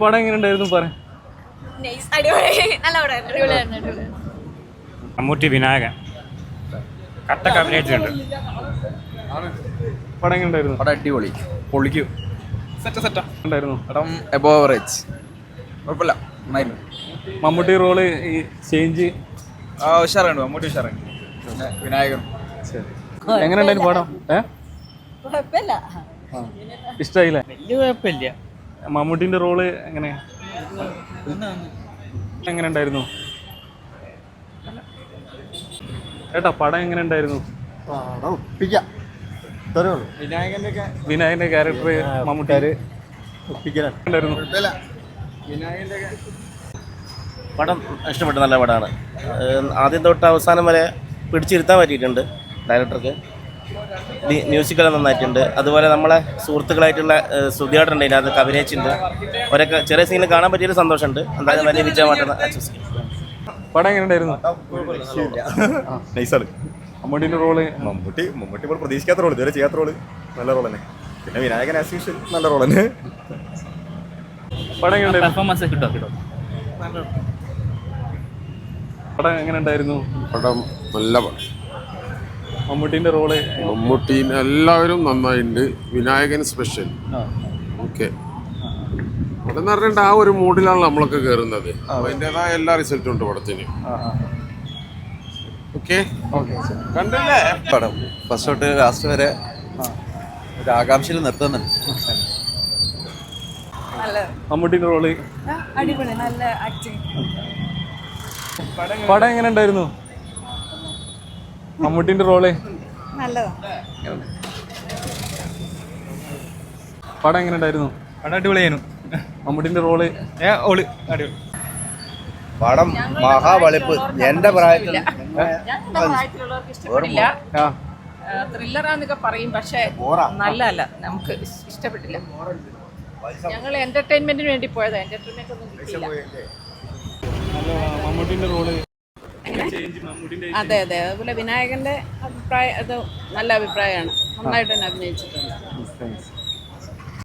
പടം എങ്ങനെ ഉണ്ടായിരുന്നു പറയാം. മമ്മൂട്ടി വിനായകൻ കട്ടക്ക് അഭിനയിച്ചിട്ടുണ്ട്. പടം എങ്ങനെ ഉണ്ടായിരുന്നു? പടം അടിപൊളി, പൊളിക്കും. സെറ്റാ ഉണ്ടായിരുന്നു. പടം എബോവ് ആവറേജ്, കുഴപ്പമില്ല, നന്നായിരുന്നു. മമ്മൂട്ടി റോള് ഈ ചേഞ്ച് ഉഷാറുണ്ട്, മമ്മൂട്ടി ഉഷാറുണ്ട്. പിന്നെ വിനായകൻ എങ്ങനെ ഉണ്ടായിരുന്നു പടം? ഇഷ്ടായില്ലേ? വലിയ കുഴപ്പമില്ല. മമ്മൂട്ടിന്റെ റോള് എങ്ങനെ ഉണ്ടായിരുന്നു ഏട്ടാ? പടം എങ്ങനെ ഉണ്ടായിരുന്നു? വിനായകന്റെ ക്യാരക്ടർ മമ്മൂട്ടിക്കാര് ഉണ്ടായിരുന്നു. പടം ഇഷ്ടപ്പെട്ടു, നല്ല പടമാണ്. ആദ്യം തൊട്ട് അവസാനം വരെ പിടിച്ചിരുത്താൻ പറ്റിയിട്ടുണ്ട് ഡയറക്ടർക്ക്. മ്യൂസിക്കെല്ലാം നന്നായിട്ടുണ്ട്. അതുപോലെ നമ്മളെ സുഹൃത്തുക്കളായിട്ടുള്ള ശ്രുതിയായിട്ടുണ്ട്, ഇതിനകത്ത് അഭിനയിച്ചിട്ടുണ്ട്. അവരൊക്കെ ചെറിയ സീനിൽ കാണാൻ പറ്റിയൊരു സന്തോഷമുണ്ട്. എന്തായാലും വലിയ വിജയമായിട്ടാണ് ആശ്വസിക്കുന്നത്. പടം എങ്ങനെ ഉണ്ടായിരുന്നു? നൈസാണ്. മമ്മൂട്ടിന്റെ റോള് മമ്മൂട്ടി ഇപ്പോൾ പ്രതീക്ഷിക്കാത്ത റോള്, ഇതുവരെ ചെയ്യാത്ത റോള്, നല്ല റോൾ തന്നെ. പിന്നെ വിനായകൻ ആസ് യൂഷ്വൽ നല്ല റോൾ തന്നെ. പടം എങ്ങനെ പെർഫോമൻസ് കിട്ടും. പടം എങ്ങനെ ഉണ്ടായിരുന്നു? പടം നല്ല പടം. മമ്മൂട്ടിന്റെ റോള് മമ്മൂട്ടീൻ എല്ലാവരും നന്നായിട്ടുണ്ട്. വിനായകൻ സ്പെഷ്യൽ. ഓക്കെ, അതെന്ന് പറഞ്ഞിട്ട് ആ ഒരു മൂഡിലാണ് നമ്മളൊക്കെ കയറുന്നത്. അതിൻ്റെതായ എല്ലാ റിസൾട്ടും ഉണ്ട് പടത്തിന്. ഓക്കെ, കണ്ടല്ലേ പടം ഫസ്റ്റ് തൊട്ട് ലാസ്റ്റ് വരെ ഒരു ആകാംക്ഷയിൽ നിർത്തുന്നുണ്ട്. മമ്മൂട്ടിന്റെ റോള് അടിപൊളി, നല്ല ആക്ടിങ്. പടം എങ്ങനെ ഉണ്ടായിരുന്നു? മമ്മൂട്ടിന്റെ റോള് നല്ലതാ. പടം എങ്ങനെ ഉണ്ടായിരുന്നു? പടം അടിപൊളിയായിരുന്നു. മമ്മൂട്ടിന്റെ റോള് അടിപൊളി. പടം മഹാവളിപ്പ്. എൻ്റെ പ്രായത്തിൽ പ്രായത്തിലുള്ളവർക്ക് ഇഷ്ടപ്പെട്ടില്ല. ത്രില്ലറാന്നൊക്കെ പറയും, പക്ഷെ നല്ലതല്ല, നമുക്ക് ഇഷ്ടപ്പെട്ടില്ല. ഞങ്ങൾ എന്റർടൈൻമെന്റിന് വേണ്ടി പോയതാ, എന്റർടൈൻമെന്റ് ഒന്നും കിട്ടിയില്ല. മമ്മൂട്ടിന്റെ റോള് അതെ അതെ, അതുപോലെ വിനായകന്റെ അഭിപ്രായം അത് നല്ല അഭിപ്രായമാണ്. നന്നായിട്ട് തന്നെ അഭിനയിച്ചിട്ടുണ്ട്.